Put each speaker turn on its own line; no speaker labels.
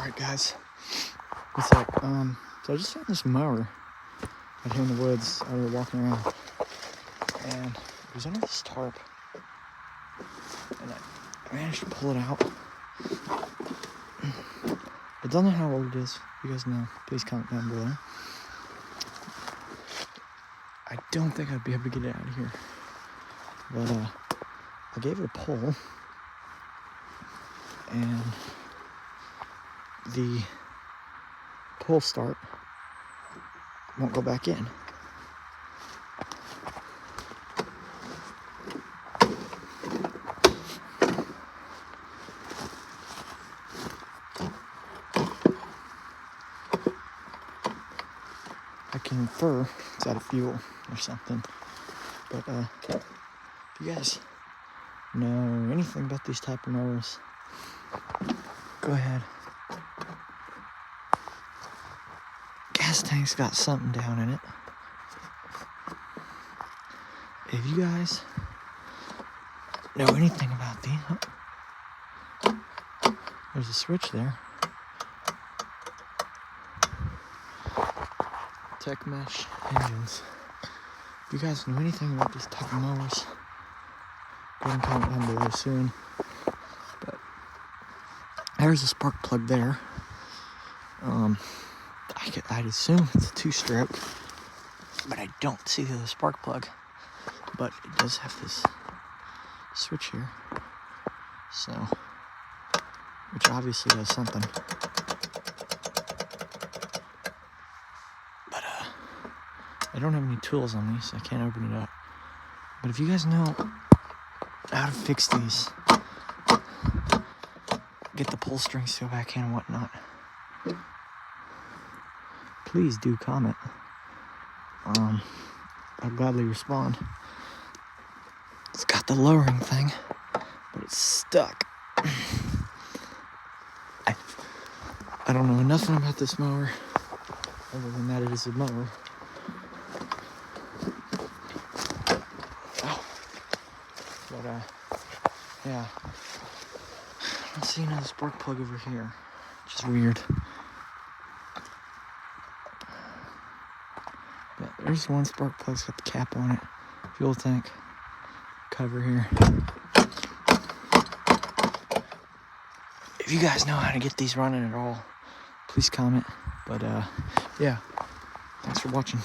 Alright guys, what's up? So I just found this mower out here in the woods. I was walking around and it was under this tarp and I managed to pull it out. I don't know how old it is. If you guys know, please comment down below. I don't think I'd be able to get it out of here, but I gave it a pull and the pull start won't go back in. I can infer it's out of fuel or something, but if you guys know anything about these type of mowers, go ahead. Gas tank's got something down in it. If you guys know anything about these, there's a switch there. Tech Mesh engines. If you guys know anything about these type of mowers, go ahead and comment down below soon. But there's a spark plug there. I'd assume it's a 2-stroke, but I don't see the spark plug. But it does have this switch here, so which obviously does something. But I don't have any tools on these, so I can't open it up. But if you guys know how to fix these, get the pull strings to go back in and whatnot, please do comment. I'll gladly respond. It's got the lowering thing, but it's stuck. I don't know nothing about this mower, other than that it is a mower. Oh. But yeah. I don't see another spark plug over here, which is weird. But there's one spark plug's got the cap on it, fuel tank, cover here. If you guys know how to get these running at all, please comment. But yeah, thanks for watching.